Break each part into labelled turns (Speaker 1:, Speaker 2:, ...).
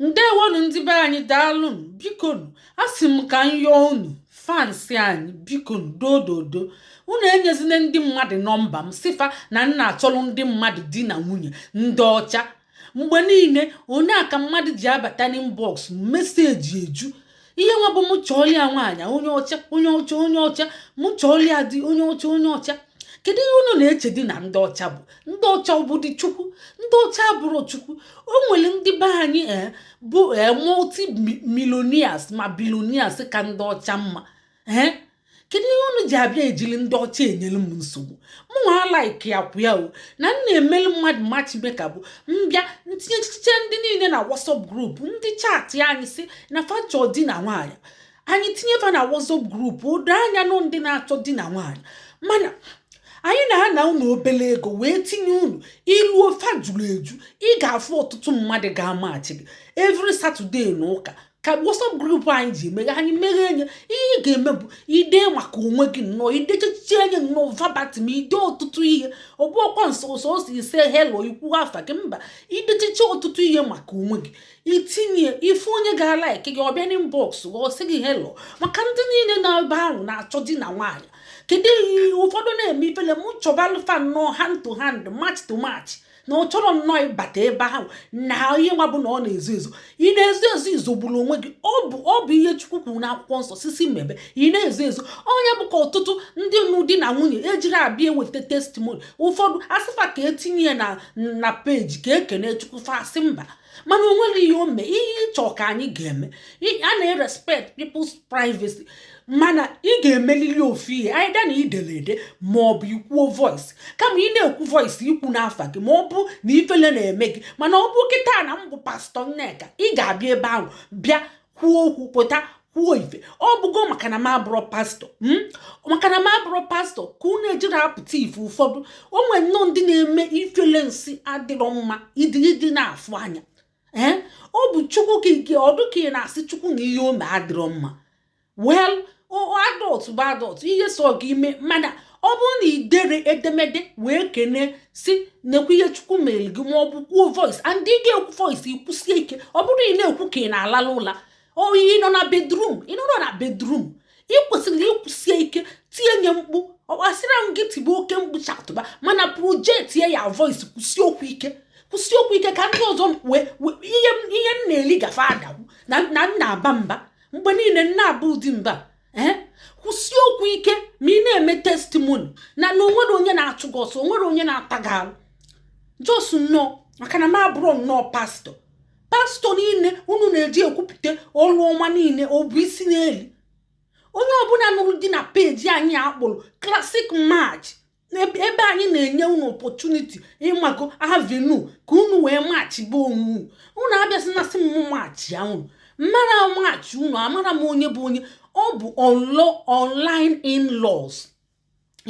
Speaker 1: Ndewonu ndị be anyị daalụnụ bikonu asị m ka m yọọ unu fansi anyị bikonu dododo unu enyezina ndị mmadụ nọmba m sifa na nna achọlụ ndị mmadụ di na nwunye ndị ọcha mgbe niile onye aka mmadụ ji abata n'inbox meseji eju ihe nwa bụ m chọọlia nwaanyị onye ọcha onye ọcha m chọọlia di onye ọcha kedu ihe unu na-eche dị na ndị ọcha bụ ndị ọcha obodo chukwu ndị ọcha bụrụ chukwu o nwere ndị be anyị bụ multi-millionaires ma billionaires ka ndị ọcha mma kedu ihe unu ji abịa ejiri ndị ọcha enyere m nsogbu m nwa like ya kwụ ya o na m na-emelu mmadụ matchmaker bụ mbịa ntinye echiche ndị niile na WhatsApp group ndị chaatị anyị si na fachọ di na nwaanyị anyị tinyefa na WhatsApp group odo anya nọ ndị na-achọ di na nwaanyị mana anyị na-ana unu obele ego wee tinye unu ilu ofe juru eju ị ga-afụ ọtụtụ mmadụ ga-amachi gị every Saturday na ụka ka WhatsApp group anyị ji emeghe anyị meghe enye ihe ị ga-eme bụ ide maka onwe gị nnọọ idechichi enye nnọọ verbatim ide ọtụtụ ihe ọbụọkwa nso si ise hello ikwu afa gị mba idechichi ọtụtụ ihe maka onwe gị itinye ife onye ga-alaiki gị ọbịa n'inbox ọ sị gị hello maka ndị niile na-ebe ahụ na-achọ di na nwaanyị kedu ihe ụfọdụ na-eme ifele m chọbalụfa nnọọ hand to hand match to match na ọ chọrọ nnọọ ịbata ebe ahụ na ihe nwa bụ na ọ na-ezo ezo ị na-ezo ezo izogburu onwe gị ọ bụ ihe Chukwu kwuru n'akwụkwọ nsọ sisi mebe ị na-ezo ezo onye bụ ka ọtụtụ ndị nụ di na nwunye ejiri abịa eweta testimony ụfọdụ asịfa ka etinye ya na peji ka ekene Chukwu fasị mba mana onwere ihe o mee ihe ịchọ ka anyị ga-eme a na-respect people's privacy mana ị ga-emelili ofu ihe anyị da na idelede ma ọ bụ ikwuo voice kama ị na-ekwu voice ikwu n'afa gị ma ọ bụ na ifele na-eme gị mana ọ bụ kịta na m bụ pastọ Nneka ị ga-abịa ebe ahụ bịa kwuo okwu pụta kwuo ife ọ bụgo maka na m abụrụ pastọ maka na m abụrụ pastọ ka unu ejiri apụta ife ụfọdụ o nwere nnọọ ndị na-eme ifele nsị adịrọ mma ịdị na-afụ anya ọ bụ Chukwu ka ọdụ ka ị na-asị Chukwu na ihe ome adịrọ mma well adult bụ adult ihe so gị ime mana ọ bụrụ na idere edemede wee kene si na-ekwu ihe Chukwu mere gị ma ọ bụ kwuo voice and ị ga-ekwu voice ikwusie ike ọ bụrụ ị na-ekwu ka ị na-alala ụla oyi nọ na bedroom ị kwesịrị ikwusie ike tinye nye mkpu ọkpasịra m gị tibe oke mkpu chatụba mana projekti ya voice kwusie okwu ike ka ndị ọzọ ihe m na-eli gafe adagbu na nna aba mba mgbe niile nna abụ ụdị mba kwụsie okwu ike ma ị na-eme testimony na onwere onye na-achụ gị ọsọ onwere onye na-ata gị alụ jos nnọọ maka na m abụrụ nnọọ pastọ niile unu na-eji ekwupụta ọrụ ọma niile ọ bụ isi n'elu onye ọbụla nụrụ dị na peji anyị akpọrọ Classic Match ebe anyị na-enye unu opportunity ịmago avenue ka unu wee maachị bụ onwe unu abịasị na sị m maachị ya unu mara maachị unu amara m onye bụ onye ọ bụ online in-laws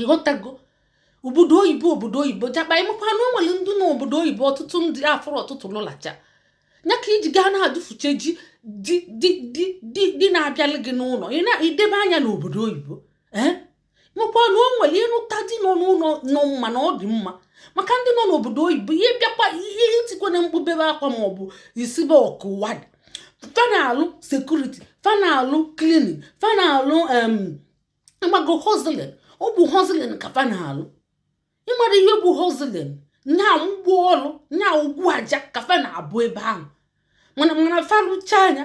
Speaker 1: ịghọtago obodo oyibo jakpa ịmakwa na o nwere ndị n'obodo oyibo ọtụtụ ndị afọrọ ọtụtụ lụlacha ya ka iji gaa na-adụfuche ji di na-abịalị gị n'ụlọ ị na-edebe anya n'obodo oyibo nwekwa na o nwere ịrụta di nọ n'ụlọ nọ mma na ọ dị mma maka ndị nọ n'obodo oyibo ihe bịakwa ihe itikwa na mkpubebe akwa ma ọ bụ isibe ọkụwa dị fanalụ sekuriti fanalụ klinin fanalụ ịgbago hozlin ọ bụ hozlin ka fanalụ ịmara ihe bụ hozlin nya mgbu ọlụ nya ugwu aja ka fana-abụ ebe ahụ mana falụcha anya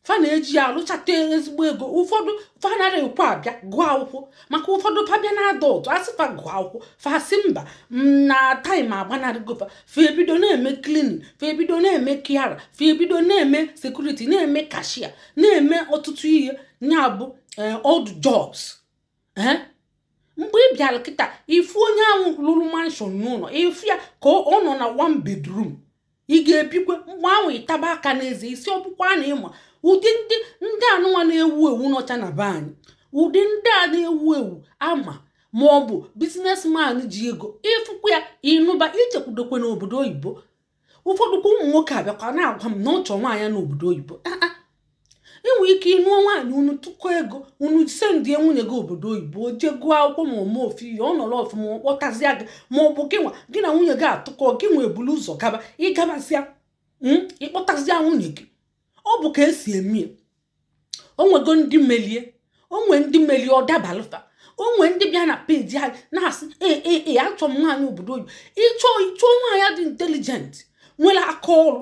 Speaker 1: fa na-eji ya alụchata ezigbo ego ụfọdụ fanara ekwe abịa gụọ akwụkwọ maka ụfọdụ pabịa na adọtụ asịfa gụọ akwụkwọ fasị mba na taịm agbanarịgofa fa ebido na-eme klinin fa ebido na-eme kiara fa ebido na-eme sekuriti na-eme kashia na-eme ọtụtụ ihe ya bụ odd jobs mgbe ị bịara kịta ifu onye ahụ lụrụ manshọn n'ụlọ ifu ya ka ọ nọ na one bedroom ị ga-ebikwe mgbe ahụ ịtaba aka n'eze isi ọkpụkwa na ịma ụdị ndị anụnwa na-ewu ewu n'ọcha na be anyị ụdị ndị a na-ewu ewu ama ma ọ bụ biznesman ji ego ịfụkwa ya ịnụba ichekwudokwe n'obodo oyibo ụfọdụ kwa ụmụ nwoke abịakwa na-agwa m na ọ chọọ nwaanyị n'obodo oyibo enwe ike ịnụọ nwaanyị unu tụkọ ego unu sendie nwunye gị obodo oyibo jee gụọ akwụkwọ ma ome ofu ihe ọ nọrọ ọfụma kpọtazịa gị ma ọ bụ gị na nwunye gị atụkọ gị nwe ebulu ụzọ gaba ịgabasịa ịkpọtazịa nwunye gị ọ bụ ka esi eme onwego ndị melie onwe ndị melie ọ dabalụfa onwe ndị bịa na peji anyị na-asị achọ m nwaanyị obodo oyibo ịchọ nwaanyị dị intelligent nwere aka ọrụ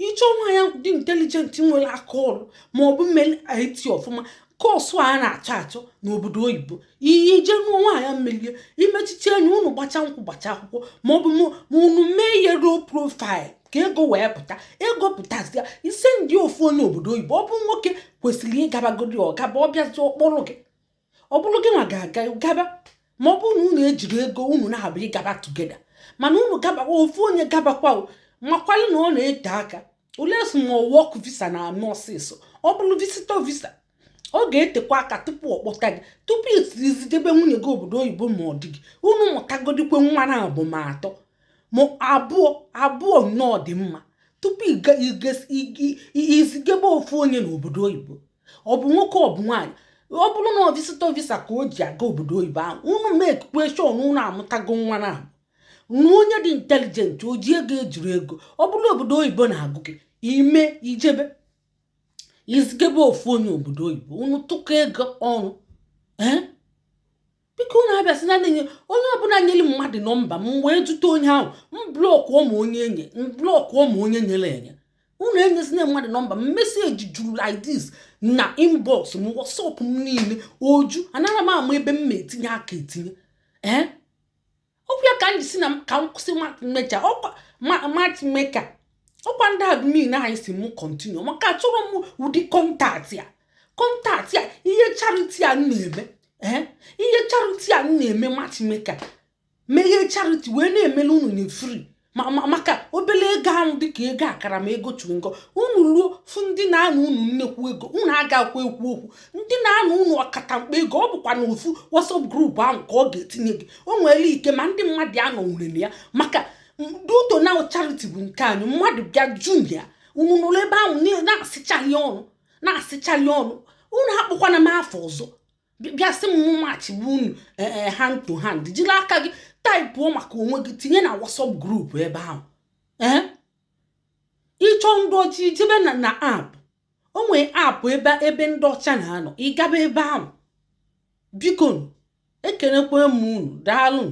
Speaker 1: ịchọ nwaanyị dị intelligent nwere aka ọrụ ma ọ bụ mmeli IT ọfụma kọsụ a na-achọ n'obodo oyibo ije nụọ nwaanyị melie imechiche enyi unu gbacha nkwụ gbacha akwụkwọ ma ọ bụ unu mee ihe low profile ka ego wee pụta ego pụtazịa ise ndị ofu onye obodo oyibo ọ bụ nwoke kwesịrị ịgabagodi ọgaba ọ bịazi ọkpọrọ gị ọ bụrụ gị nwa ga-aga gaba ma ọ bụrụ na unu ejiri ego unu na-abụ ịgaba tugeda mana unu gaba ofu onye gabakwa makwalụ na ọ na-ete aka olesi ma work visa na anụ ọsịsọ ọ bụrụ visitor visa ọ ga-etekwa aka tupu ọ kpọta gị tupu izidebe nwunye gị obodo oyibo ma ọ dị gị unu mụtagodikwe nwa na abụ ma atọ ma abụọ nnọọ dị mma tupu izigebe ofu onye n'obodo oyibo ọ bụ nwoke ọ bụ nwaanyị ọ bụrụ na ọ visitor visa ka o ji aga obodo oyibo ahụ unu mee ekweshọn unu amụtago nwa na abụ na onye dị intelligent o ji ego ejiri ego ọ bụrụ obodo oyibo na-agụ gị ime ijebe izigebe ofu onye obodo oyibo unu tụkọ ego ọnụ biko unu abịasị na onye ọbụla nyere mmadụ nọmba m wee jụta onye ahụ mblọkụ ụmụ onye nyere enye unu enyezina mmadụ nọmba m meseji juru like this na inbox m WhatsApp m niile oju anaghị m ama ebe m etinye aka etinye ọkwa ka anyị si na ka m kwụsị matchmaker ọkwa ndị admin anyị si m continue maka achọrọ m ụdị kọntaktị a ihe charity a na-eme ihe charity a na-eme matchmaker meghe charity wee na-emele unu na free maka obele ego ahụ dịka ego akara ma ego chụrụ ngo unu ruo fụ ndị na-anụ unu nnekwu ego unu agakwa ekwu okwu ndị na-anụ unu ọkatamkpa ego ọ bụkwa na ofu WhatsApp group ahụ ka ọ ga-etinye gị o nwere ike ma ndị mmadụ anọ nwere ya maka duto na charity bụ nke anyị mmadụ bịa junia unu nụrụ ebe ahụ na-asịchaghị ọnụ unu hapụkwana m afọ ọzọ bịa sị m machi bụ unu hand to hand jiri aka gị taịpụọ maka onwe gị tinye na WhatsApp group ebe ahụ ịchọ ndị ọcha ijebe na app o nwere app ebe ndị ọcha na-anọ ịgaba ebe ahụ biko ekenekwa m unu daalụ